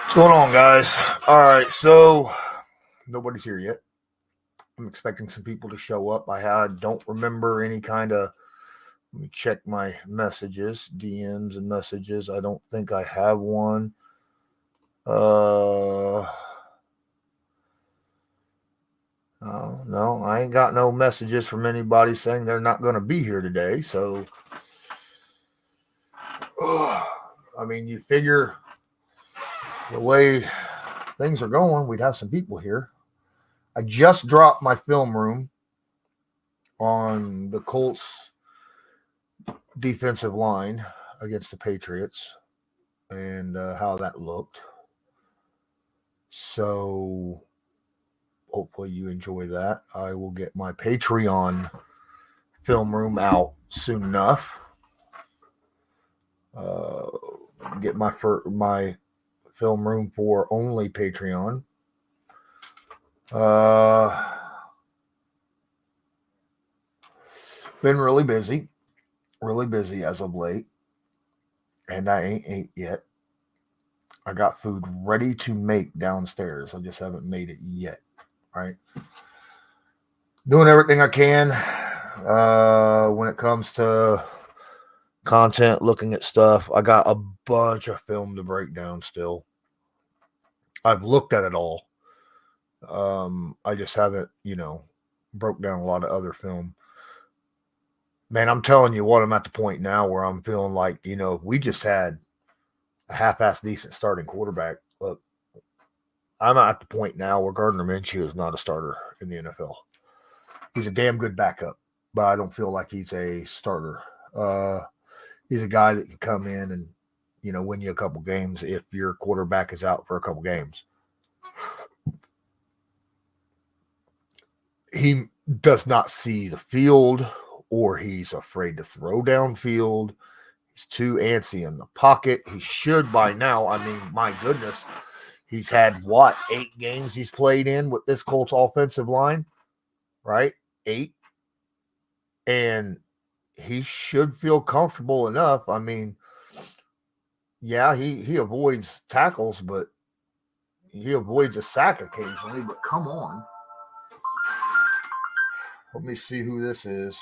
What's going on, guys? All right, so nobody's here yet. I'm expecting some people to show up. Don't remember any kind of. Let me check my messages, DMs, and messages. I don't think I have one. No, I ain't got no messages from anybody saying they're not going to be here today. So, I mean, you figure the way things are going, we'd have some people here. I just dropped my film room on the Colts defensive line against the Patriots and how that looked. So hopefully you enjoy that. I will get my Patreon film room out soon enough. Get my film room for only Patreon. Been really busy as of late, and I ain't ate yet. I got food ready to make downstairs. I just haven't made it yet. Right? Doing everything I can when it comes to content, looking at stuff. I got a bunch of film to break down still. I've looked at it all. I just haven't, broke down a lot of other film. Man, I'm telling you what, I'm at the point now where I'm feeling like, we just had a half-assed decent starting quarterback. Look, I'm at the point now where Gardner Minshew is not a starter in the NFL. He's a damn good backup, but I don't feel like he's a starter. He's a guy that can come in and, win you a couple games if your quarterback is out for a couple games. He does not see the field, or he's afraid to throw downfield. He's too antsy in the pocket. He should by now. I mean, my goodness, he's had 8 games he's played in with this Colts offensive line, right? 8. And he should feel comfortable enough. I mean, yeah, he avoids tackles, but he avoids a sack occasionally. But come on. Let me see who this is.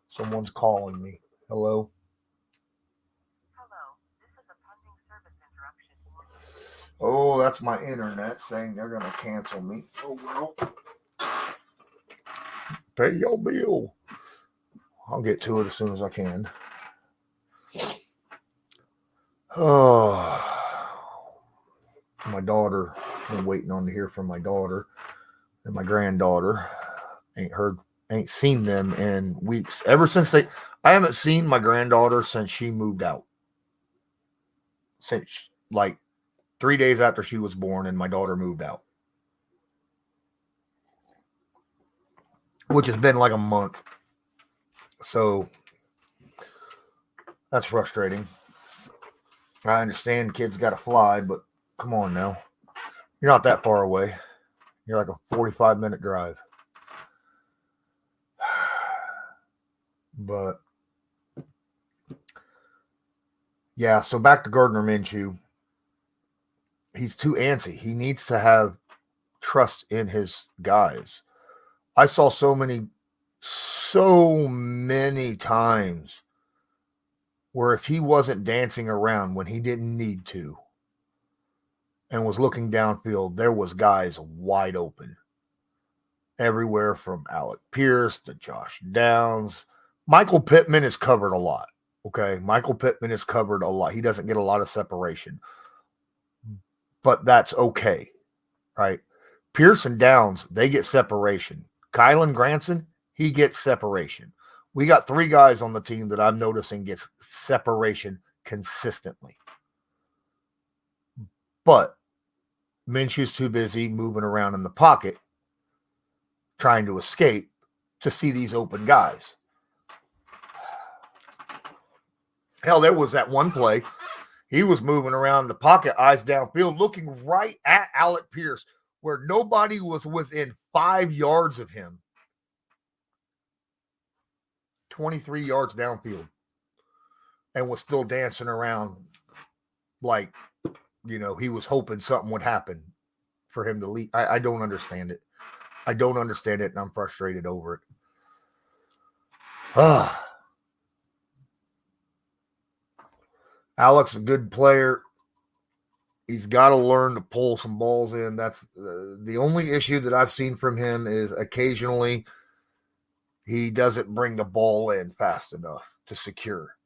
Someone's calling me. Hello? Hello, this is a pending service interruption. Oh, that's my internet saying they're going to cancel me. Oh, well. Pay your bill. I'll get to it as soon as I can. Oh, my daughter. I'm waiting on to hear from my daughter and my granddaughter. Ain't seen them in weeks. I haven't seen my granddaughter since she moved out. Since like 3 days after she was born and my daughter moved out. Which has been like a month. So that's frustrating. I understand kids got to fly, but come on now. You're not that far away. You're like a 45-minute drive. But yeah, so back to Gardner Minshew. He's too antsy. He needs to have trust in his guys. I saw so many times where if he wasn't dancing around when he didn't need to and was looking downfield, there was guys wide open. Everywhere from Alec Pierce to Josh Downs. Michael Pittman is covered a lot. Okay, Michael Pittman is covered a lot. He doesn't get a lot of separation. But that's okay, right? Pierce and Downs, they get separation. Kylan Granson, he gets separation. We got 3 guys on the team that I'm noticing gets separation consistently. But Minshew's too busy moving around in the pocket, trying to escape to see these open guys. Hell, there was that one play. He was moving around the pocket, eyes downfield, looking right at Alec Pierce, where nobody was within 5 yards of him. 23 yards downfield. And was still dancing around like he was hoping something would happen for him to leave. I don't understand it. I don't understand it, and I'm frustrated over it. Alex, a good player. He's got to learn to pull some balls in. That's the only issue that I've seen from him is occasionally he doesn't bring the ball in fast enough to secure,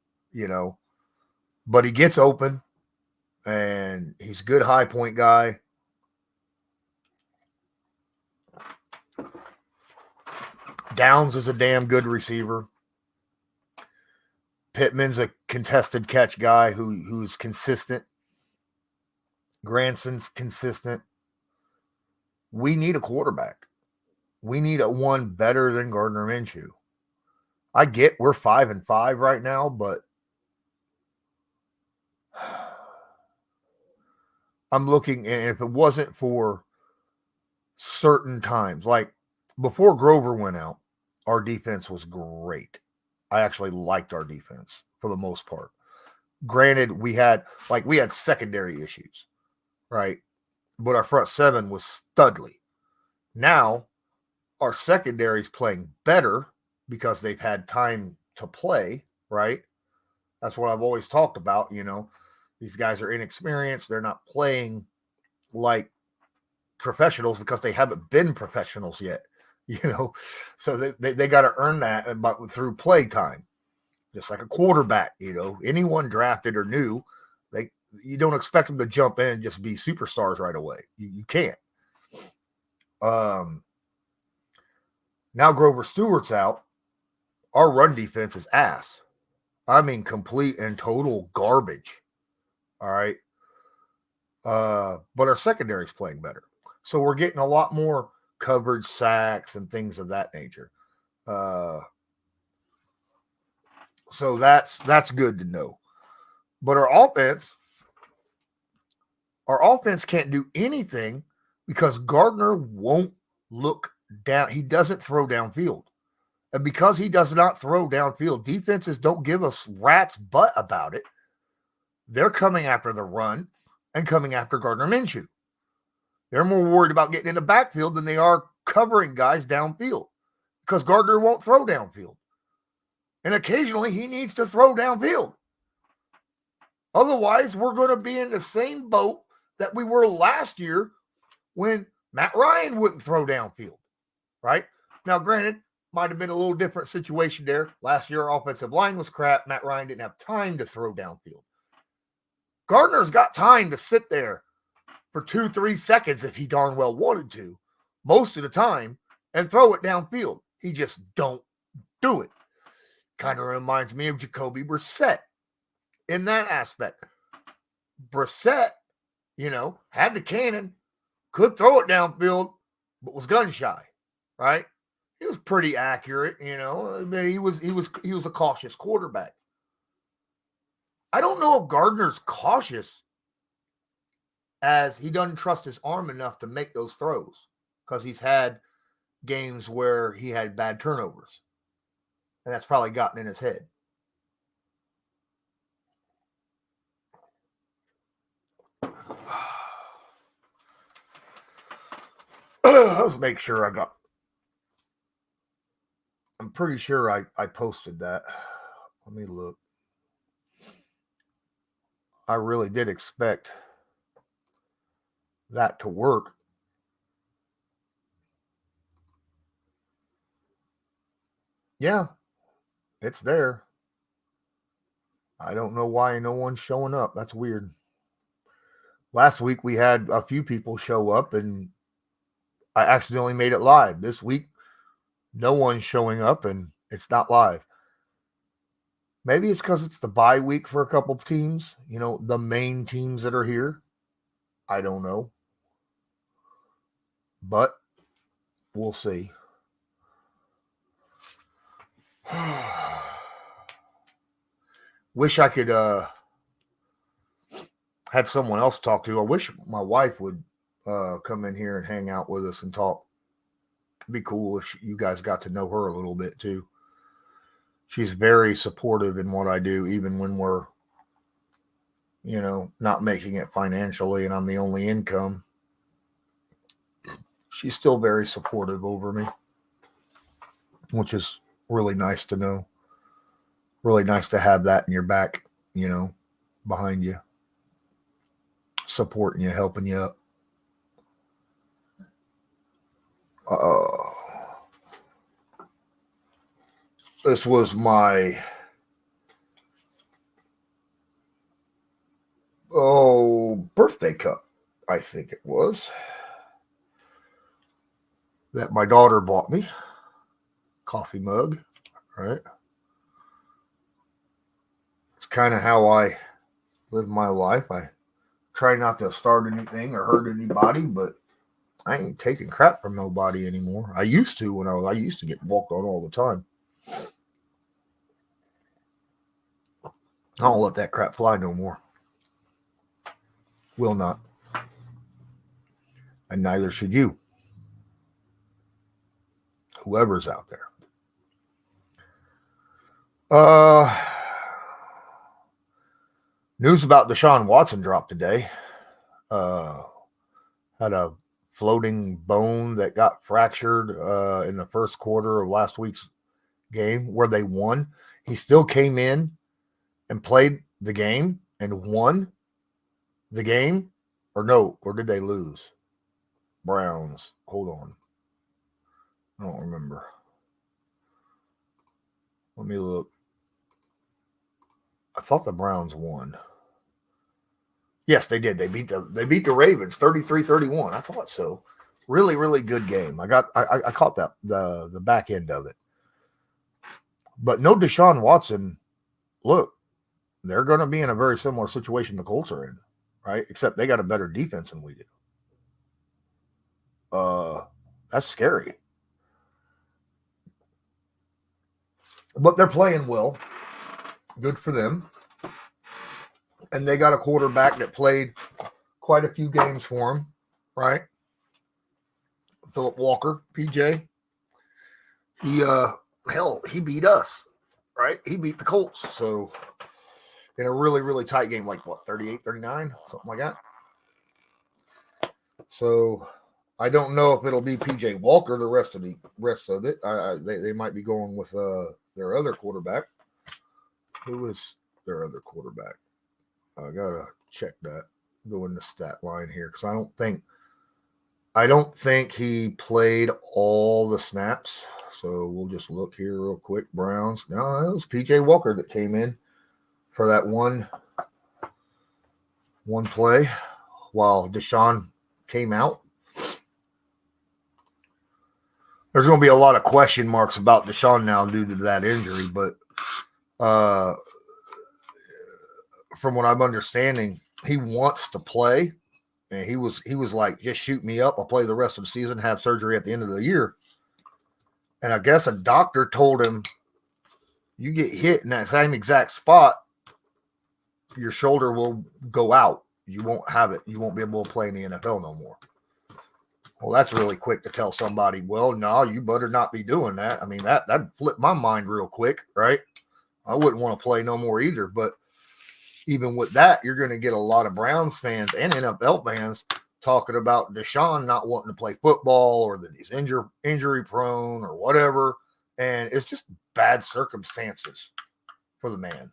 But he gets open, and he's a good high point guy. Downs is a damn good receiver. Pittman's a contested catch guy who's consistent. Granson's consistent. We need a quarterback. We need a one better than Gardner Minshew. I get we're 5-5 right now, but I'm looking, and if it wasn't for certain times, like before Grover went out, our defense was great. I actually liked our defense for the most part. Granted, we had secondary issues, right? But our front seven was studly. Now, our secondary's playing better because they've had time to play, right? That's what I've always talked about, These guys are inexperienced. They're not playing like professionals because they haven't been professionals yet, So they got to earn that through play time. Just like a quarterback, anyone drafted or new, you don't expect them to jump in and just be superstars right away. You can't. Now Grover Stewart's out. Our run defense is ass. I mean, complete and total garbage. All right. But our secondary's playing better. So we're getting a lot more coverage sacks and things of that nature. So that's good to know. But our offense can't do anything because Gardner won't look down. He doesn't throw downfield. And because he does not throw downfield, defenses don't give us rat's butt about it. They're coming after the run and coming after Gardner Minshew. They're more worried about getting in the backfield than they are covering guys downfield because Gardner won't throw downfield. And occasionally he needs to throw downfield. Otherwise, we're going to be in the same boat that we were last year when Matt Ryan wouldn't throw downfield, right? Now, granted, might have been a little different situation there. Last year, our offensive line was crap. Matt Ryan didn't have time to throw downfield. Gardner's got time to sit there for 2-3 seconds if he darn well wanted to, most of the time, and throw it downfield. He just don't do it. Kind of reminds me of Jacoby Brissett in that aspect. Brissett, had the cannon, could throw it downfield, but was gun shy, right? He was pretty accurate, He was a cautious quarterback. I don't know if Gardner's cautious as he doesn't trust his arm enough to make those throws because he's had games where he had bad turnovers. And that's probably gotten in his head. Let's make sure I'm pretty sure I posted that. Let me look. I really did expect that to work. Yeah, it's there. I don't know why no one's showing up. That's weird. Last week we had a few people show up and I accidentally made it live. This week, no one's showing up and it's not live. Maybe it's because it's the bye week for a couple of teams, the main teams that are here. I don't know. But we'll see. Wish I could had someone else to talk to. I wish my wife would come in here and hang out with us and talk. It'd be cool if you guys got to know her a little bit too. She's very supportive in what I do, even when we're, not making it financially and I'm the only income, she's still very supportive over me, which is really nice to know. Really nice to have that in your back, behind you, supporting you, helping you up. Uh, this was my birthday cup, I think it was, that my daughter bought me. Coffee mug, right? It's kind of how I live my life. I try not to start anything or hurt anybody, but I ain't taking crap from nobody anymore. I used to when I used to get walked on all the time. I don't let that crap fly no more. Will not. And neither should you. Whoever's out there. News about Deshaun Watson dropped today. Had a floating bone that got fractured in the first quarter of last week's game where they won. He still came in and played the game and won the game. Or did they lose? Browns. Hold on. I don't remember. Let me look. I thought the Browns won. Yes, they did. They beat the Ravens 33-31. I thought so. Really, really good game. I caught that the back end of it. But no Deshaun Watson. Look, they're going to be in a very similar situation the Colts are in, right? Except they got a better defense than we do. That's scary. But they're playing well. Good for them. And they got a quarterback that played quite a few games for them, right? Philip Walker, PJ. He beat us, right? He beat the Colts. So in a really, really tight game, like what, 38-39, something like that. So I don't know if it'll be PJ Walker the rest of it. They might be going with their other quarterback. Who is their other quarterback? I gotta check that. Go in the stat line here because I don't think he played all the snaps. So we'll just look here real quick. Browns. No, it was PJ Walker that came in for that one play while Deshaun came out. There's going to be a lot of question marks about Deshaun now due to that injury, but from what I'm understanding, he wants to play, and he was like, just shoot me up. I'll play the rest of the season, have surgery at the end of the year. And I guess a doctor told him, you get hit in that same exact spot, your shoulder will go out. You won't have it. You won't be able to play in the NFL no more. Well, that's really quick to tell somebody, well, no, you better not be doing that. I mean, that'd flip my mind real quick, right? I wouldn't want to play no more either. But even with that, you're going to get a lot of Browns fans and NFL fans talking about Deshaun not wanting to play football or that he's injury prone or whatever. And it's just bad circumstances for the man,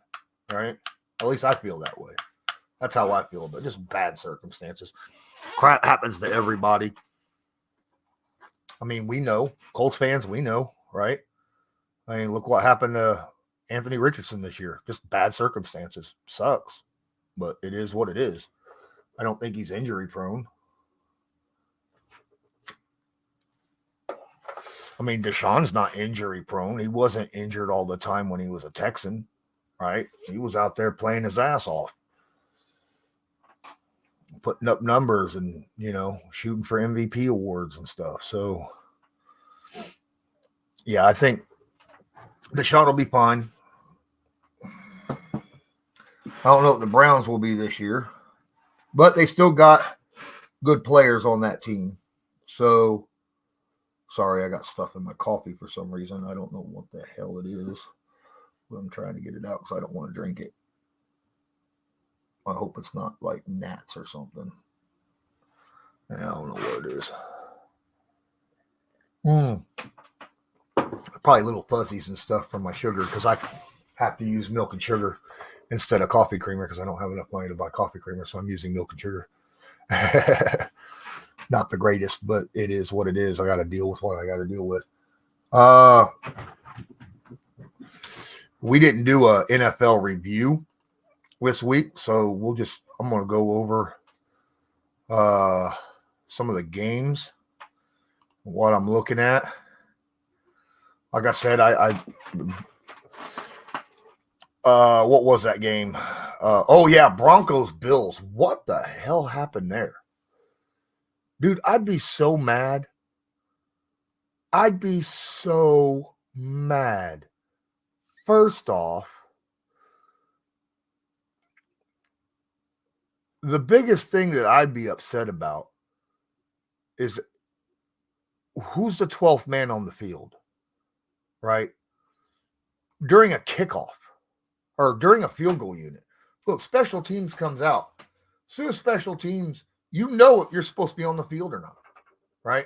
right? At least I feel that way. That's how I feel about it. Just bad circumstances. Crap happens to everybody. I mean, we know. Colts fans, we know, right? I mean, look what happened to Anthony Richardson this year. Just bad circumstances. Sucks. But it is what it is. I don't think he's injury prone. I mean, Deshaun's not injury prone. He wasn't injured all the time when he was a Texan, right? He was out there playing his ass off, putting up numbers and, shooting for MVP awards and stuff. So, yeah, I think Deshaun will be fine. I don't know what the Browns will be this year, but they still got good players on that team. So, sorry, I got stuff in my coffee for some reason. I don't know what the hell it is, but I'm trying to get it out because I don't want to drink it. I hope it's not like gnats or something. I don't know what it is. Probably little fuzzies and stuff from my sugar because I have to use milk and sugar instead of coffee creamer because I don't have enough money to buy coffee creamer, so I'm using milk and sugar. Not the greatest, but it is what it is. I got to deal with what I got to deal with. We didn't do a NFL review this week, so I'm going to go over some of the games, what I'm looking at. Like I said, what was that game? Oh yeah, Broncos Bills. What the hell happened there? Dude, I'd be so mad. I'd be so mad. First off, the biggest thing that I'd be upset about is who's the 12th man on the field, right? During a kickoff or during a field goal unit. Look, special teams comes out. As soon as special teams, you know if you're supposed to be on the field or not, right?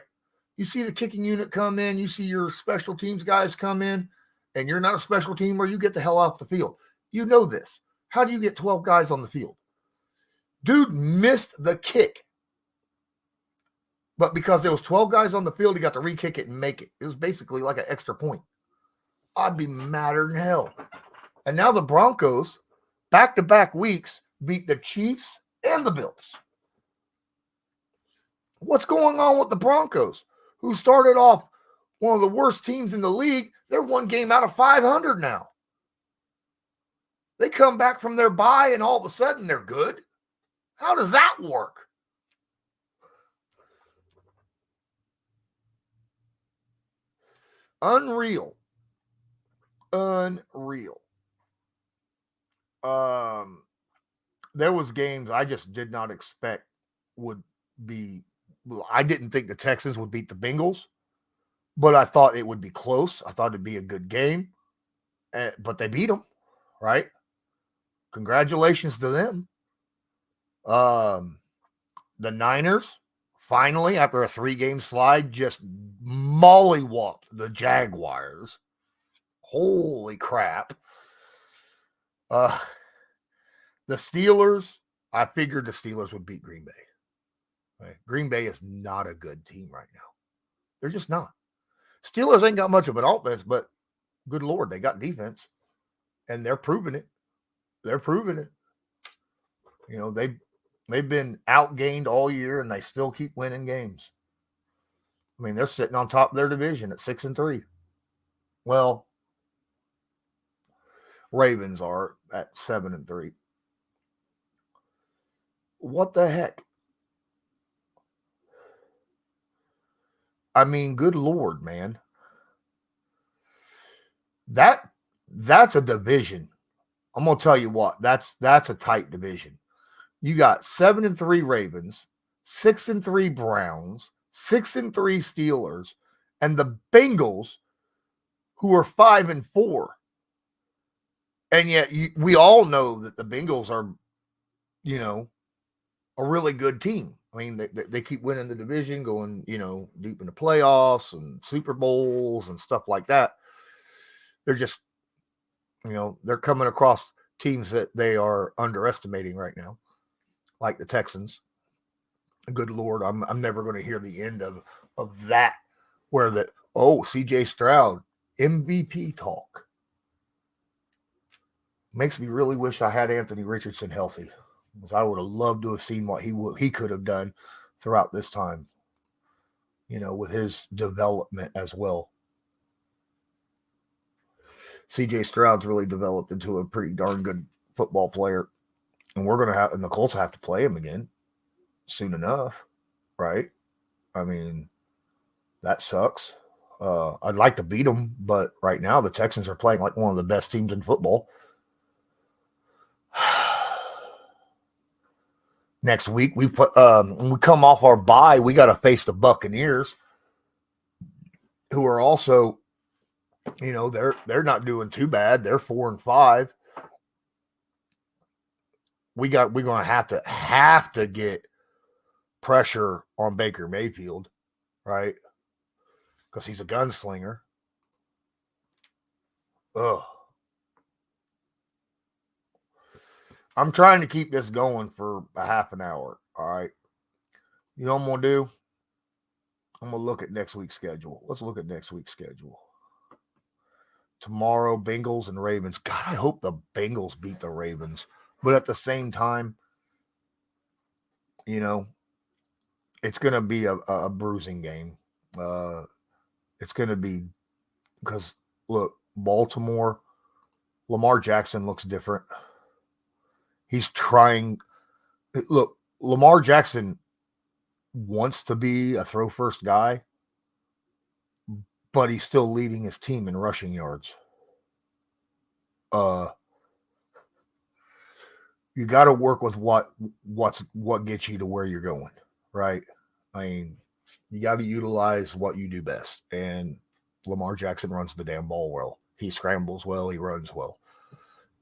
You see the kicking unit come in, you see your special teams guys come in, and you're not a special teamer, you get the hell off the field. You know this. How do you get 12 guys on the field? Dude missed the kick. But because there was 12 guys on the field, he got to re-kick it and make it. It was basically like an extra point. I'd be madder than hell. And now the Broncos, back-to-back weeks, beat the Chiefs and the Bills. What's going on with the Broncos, who started off one of the worst teams in the league? They're one game out of 500 now. They come back from their bye, and all of a sudden they're good. How does that work? Unreal. There was games I just did not expect would be. I didn't think the Texans would beat the Bengals, but I thought it would be close. I thought it'd be a good game, but they beat them, right? Congratulations to them. The Niners finally, after a 3-game slide, just mollywhopped the Jaguars. Holy crap. The Steelers, I figured the Steelers would beat Green Bay. Right? Green Bay is not a good team right now. They're just not. Steelers ain't got much of an offense, but good Lord, they got defense. And they're proving it. They're proving it. You know, they've been outgained all year and they still keep winning games. I mean, they're sitting on top of their division at 6-3. Well, Ravens are at 7-3. What the heck? I mean, good Lord, man. That's a division. I'm gonna tell you what, that's a tight division. You got 7-3 Ravens, 6-3 Browns, 6-3 Steelers, and the Bengals, who are 5-4. And yet we all know that the Bengals are, a really good team. I mean, they keep winning the division, going, deep in the playoffs and Super Bowls and stuff like that. They're just, they're coming across teams that they are underestimating right now, like the Texans. Good Lord, I'm never going to hear the end of that, where CJ Stroud, MVP talk. Makes me really wish I had Anthony Richardson healthy, because I would have loved to have seen what he could have done throughout this time, with his development as well. CJ Stroud's really developed into a pretty darn good football player, and and the Colts have to play him again soon enough, right? I mean, that sucks. I'd like to beat them, but right now the Texans are playing like one of the best teams in football. Next week when we come off our bye, we got to face the Buccaneers, who are also, they're not doing too bad. They're 4-5. we're gonna have to get pressure on Baker Mayfield, right? Because he's a gunslinger. Ugh. I'm trying to keep this going for a half an hour. All right. You know what I'm gonna do? I'm gonna look at next week's schedule. Let's look at next week's schedule. Tomorrow, Bengals and Ravens. God, I hope the Bengals beat the Ravens. But at the same time, you know, it's gonna be a bruising game. Uh, it's gonna be because look, Baltimore, Lamar Jackson looks different. He's trying. Look, Lamar Jackson wants to be a throw first guy, but he's still leading his team in rushing yards. Uh, you got to work with what gets you to where you're going, right? I mean, you got to utilize what you do best, and Lamar Jackson runs the damn ball well. He scrambles well. He runs well.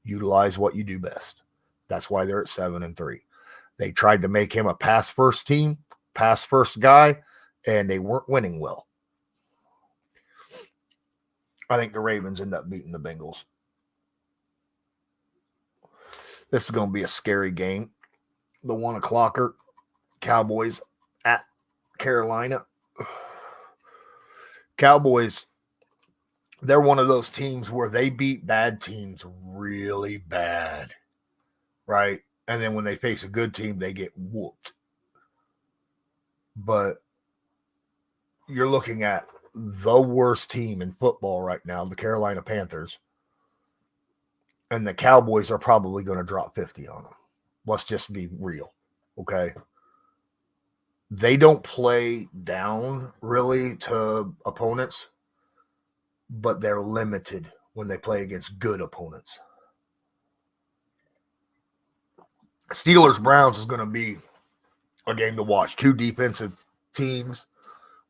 Utilize what you do best. That's why they're at 7-3. They tried to make him a pass first team, pass first guy, and they weren't winning well. I think the Ravens end up beating the Bengals. This is going to be a scary game. The 1 o'clocker, Cowboys at Carolina. Cowboys, they're one of those teams where they beat bad teams really bad, right? And then when they face a good team, they get whooped. But you're looking at the worst team in football right now, the Carolina Panthers. And the Cowboys are probably going to drop 50 on them. Let's just be real, okay? They don't play down really to opponents, but they're limited when they play against good opponents. Steelers Browns is going to be a game to watch. Two defensive teams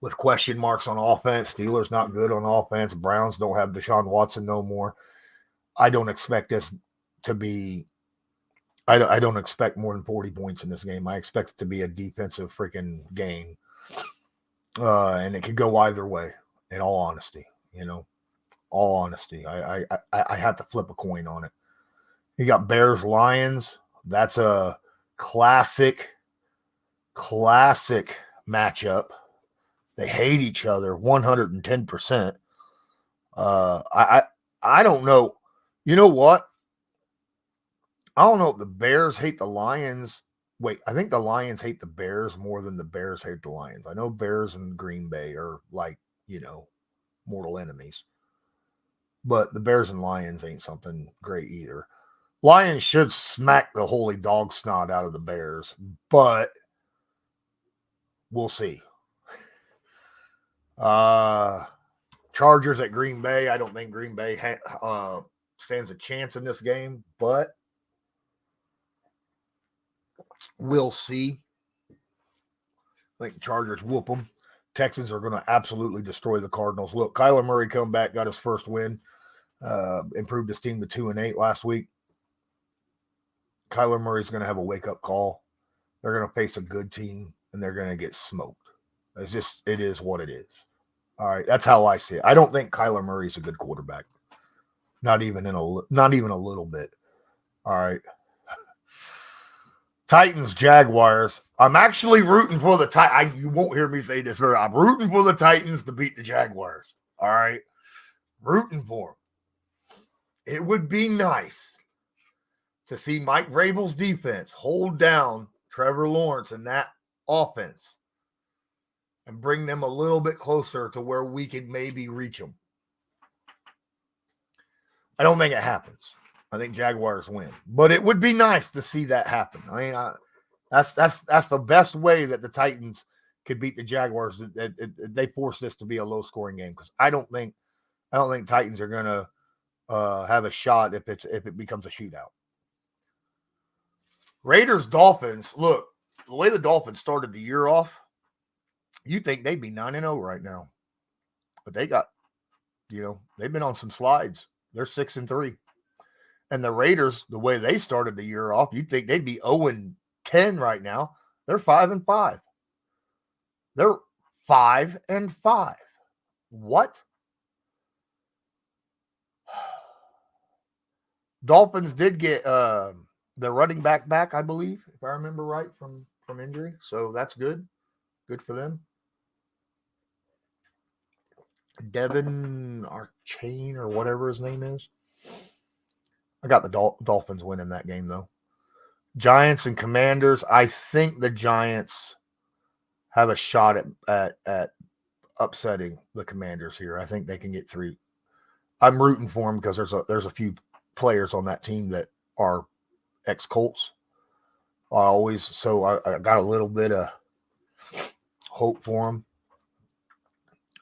with question marks on offense. Steelers not good on offense. Browns don't have Deshaun Watson no more. I don't expect this to be. I don't expect more than 40 points in this game. I expect it to be a defensive freaking game, and it could go either way. In all honesty, all honesty, I have to flip a coin on it. You got Bears Lions. That's a classic matchup. They hate each other 110%. I don't know. You know what? I don't know if the Bears hate the Lions. Wait, I think the Lions hate the Bears more than the Bears hate the Lions. I know Bears and Green Bay are like, mortal enemies. But the Bears and Lions ain't something great either. Lions should smack the holy dog snot out of the Bears, but we'll see. Chargers at Green Bay. I don't think Green Bay stands a chance in this game, but we'll see. I think the Chargers whoop them. Texans are going to absolutely destroy the Cardinals. Look, Kyler Murray come back, got his first win, improved his team to 2-8 last week. Kyler Murray's going to have a wake-up call. They're going to face a good team, and they're going to get smoked. It is what it is. All right, that's how I see it. I don't think Kyler Murray's a good quarterback. Not even a little bit. All right. Titans, Jaguars. I'm actually rooting for the Titans. You won't hear me say this, but I'm rooting for the Titans to beat the Jaguars. All right. Rooting for them. It would be nice to see Mike Vrabel's defense hold down Trevor Lawrence and that offense and bring them a little bit closer to where we could maybe reach them. I don't think it happens. I think Jaguars win, but it would be nice to see that happen. I mean, that's the best way that the Titans could beat the Jaguars. They force this to be a low-scoring game because I don't think Titans are going to have a shot if it becomes a shootout. Raiders Dolphins. Look, the way the Dolphins started the year off, you think they'd be 9-0 right now, but they got, they've been on some slides. They're 6-3. And the Raiders, the way they started the year off, you'd think they'd be 0-10 right now. They're 5-5. They're 5-5. What? Dolphins did get the running back, I believe, if I remember right, from injury. So that's good. Good for them. Devin Archain or whatever his name is. I got the Dolphins winning that game, though. Giants and Commanders. I think the Giants have a shot at upsetting the Commanders here. I think they can get 3. I'm rooting for them because there's a few players on that team that are ex-Colts. I got a little bit of hope for them.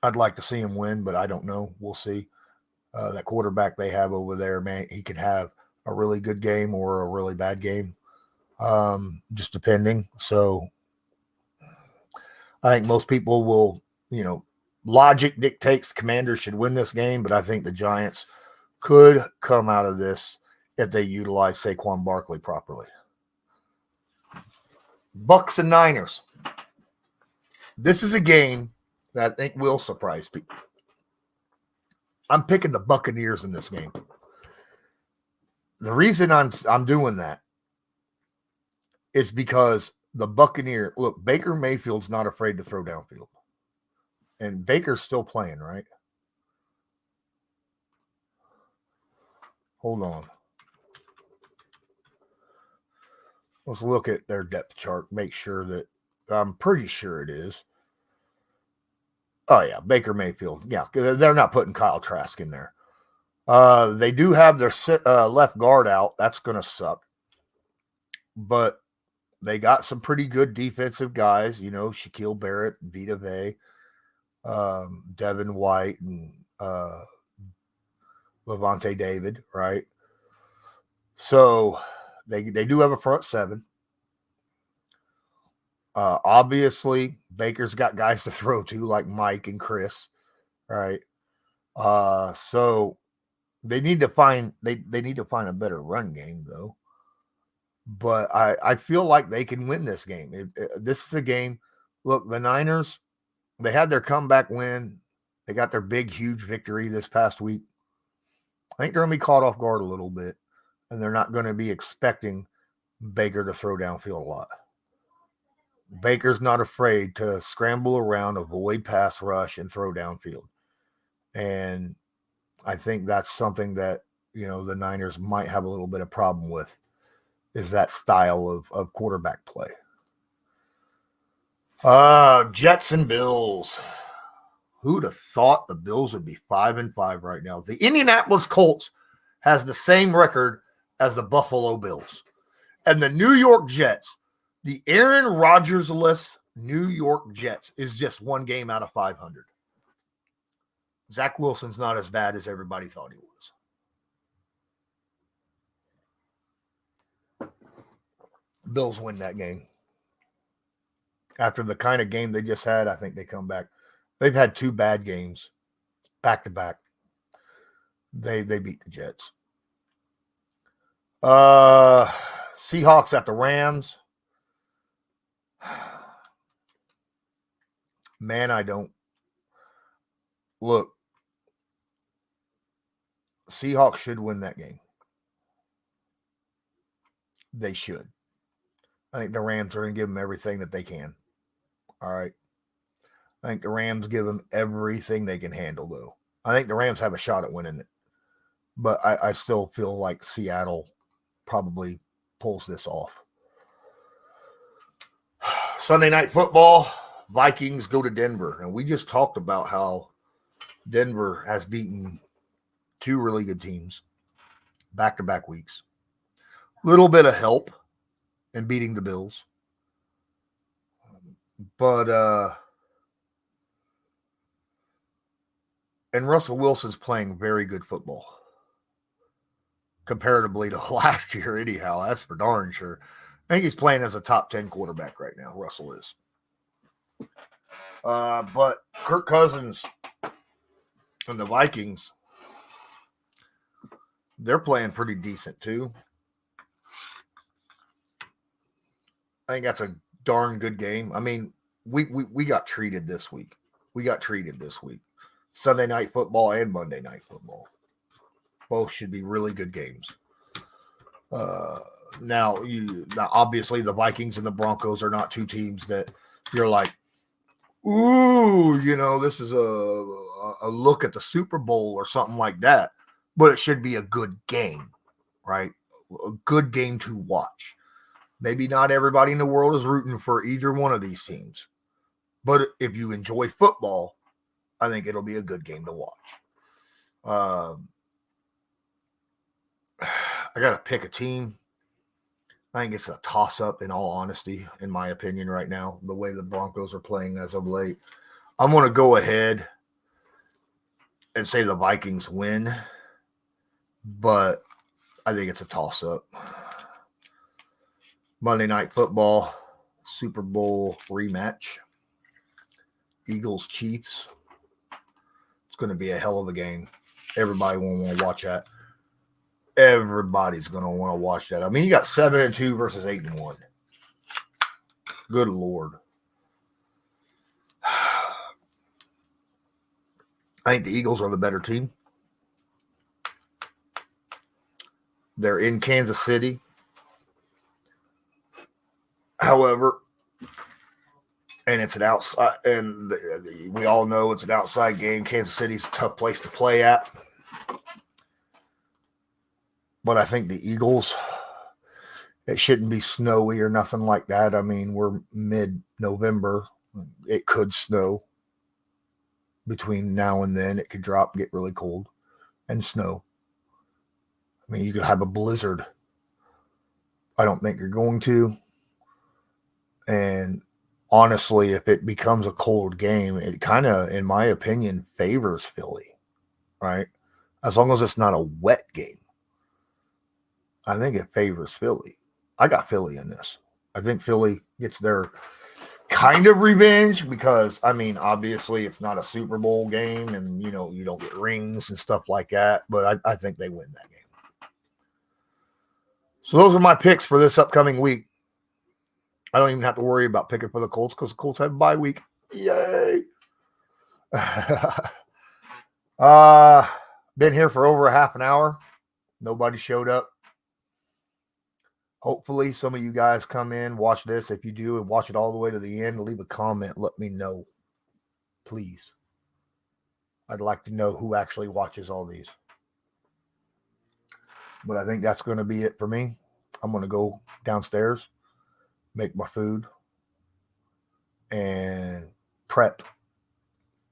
I'd like to see him win, but I don't know. We'll see. That quarterback they have over there, man, he could have a really good game or a really bad game, just depending. So I think most people will, logic dictates Commanders should win this game, but I think the Giants could come out of this if they utilize Saquon Barkley properly. Bucks and Niners. This is a game that I think will surprise people. I'm picking the Buccaneers in this game. The reason I'm doing that is because the Buccaneer, look, Baker Mayfield's not afraid to throw downfield. And Baker's still playing, right? Hold on. Let's look at their depth chart, make sure that I'm pretty sure it is. Oh, yeah, Baker Mayfield. Yeah, they're not putting Kyle Trask in there. They do have their left guard out. That's going to suck. But they got some pretty good defensive guys, Shaquille Barrett, Vita Vea, Devin White, and Levante David, right? So they do have a front 7. Obviously, Baker's got guys to throw to like Mike and Chris, right? So they need to find they need to find a better run game though. But I feel like they can win this game. This is a game. Look, the Niners, they had their comeback win. They got their big, huge victory this past week. I think they're going to be caught off guard a little bit, and they're not going to be expecting Baker to throw downfield a lot. Baker's not afraid to scramble around, avoid pass rush, and throw downfield. And I think that's something that, the Niners might have a little bit of problem with, is that style of quarterback play. Jets and Bills. Who'd have thought the Bills would be 5-5 right now? The Indianapolis Colts has the same record as the Buffalo Bills. And the New York Jets, the Aaron Rodgers-less New York Jets, is just one game out of 500. Zach Wilson's not as bad as everybody thought he was. Bills win that game. After the kind of game they just had, I think they come back. They've had 2 bad games back to back. They beat the Jets. Seahawks at the Rams. Man, I don't. Look, Seahawks should win that game. They should. I think the Rams are going to give them everything that they can. All right. I think the Rams give them everything they can handle, though. I think the Rams have a shot at winning it. But I still feel like Seattle probably pulls this off. Sunday Night Football, Vikings go to Denver. And we just talked about how Denver has beaten 2 really good teams back-to-back weeks. Little bit of help in beating the Bills. But and Russell Wilson's playing very good football. Comparatively to last year, anyhow. That's for darn sure. I think he's playing as a top 10 quarterback right now. Russell is. But Kirk Cousins and the Vikings, They're playing pretty decent too. I think that's a darn good game. I mean, we got treated this week. We got treated this week. Sunday night football and Monday night football. Both should be really good games. Uh, now, obviously, the Vikings and the Broncos are not two teams that you're like, ooh, this is a look at the Super Bowl or something like that. But it should be a good game, right? A good game to watch. Maybe not everybody in the world is rooting for either one of these teams. But if you enjoy football, I think it'll be a good game to watch. I got to pick a team. I think it's a toss-up, in all honesty, in my opinion, right now, the way the Broncos are playing as of late. I'm going to go ahead and say the Vikings win, but I think it's a toss-up. Monday Night Football, Super Bowl rematch. Eagles, Chiefs. It's going to be a hell of a game. Everybody will want to watch that. Everybody's going to want to watch that. I mean, you got 7-2 versus 8-1. Good Lord. I think the Eagles are the better team. They're in Kansas City. However, and it's an outside, and we all know it's an outside game. Kansas City's a tough place to play at. But I think the Eagles, it shouldn't be snowy or nothing like that. I mean, we're mid-November. It could snow. Between now and then, it could drop, get really cold, and snow. I mean, you could have a blizzard. I don't think you're going to. And honestly, if it becomes a cold game, it kind of, in my opinion, favors Philly, right? As long as it's not a wet game. I think it favors Philly. I got Philly in this. I think Philly gets their kind of revenge because, I mean, obviously it's not a Super Bowl game and, you don't get rings and stuff like that. But I think they win that game. So those are my picks for this upcoming week. I don't even have to worry about picking for the Colts because the Colts have a bye week. Yay. Been here for over a half an hour. Nobody showed up. Hopefully some of you guys come in, watch this. If you do and watch it all the way to the end, leave a comment. Let me know. Please. I'd like to know who actually watches all these. But I think that's going to be it for me. I'm going to go downstairs, make my food, and prep.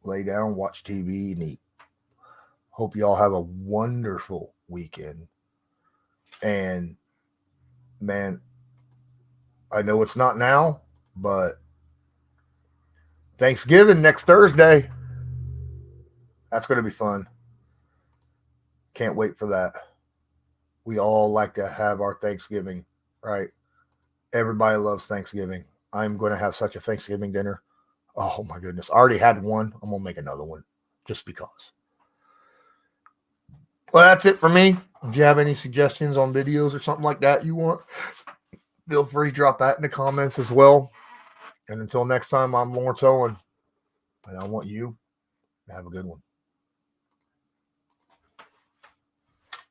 Lay down, watch TV, and eat. Hope you all have a wonderful weekend. And, man, I know it's not now, but Thanksgiving next Thursday. That's going to be fun. Can't wait for that. We all like to have our Thanksgiving, right? Everybody loves Thanksgiving. I'm going to have such a Thanksgiving dinner. Oh, my goodness. I already had one. I'm going to make another one just because. Well, that's it for me. If you have any suggestions on videos or something like that you want, feel free to drop that in the comments as well. And until next time, I'm Lawrence Owen, and I want you to have a good one.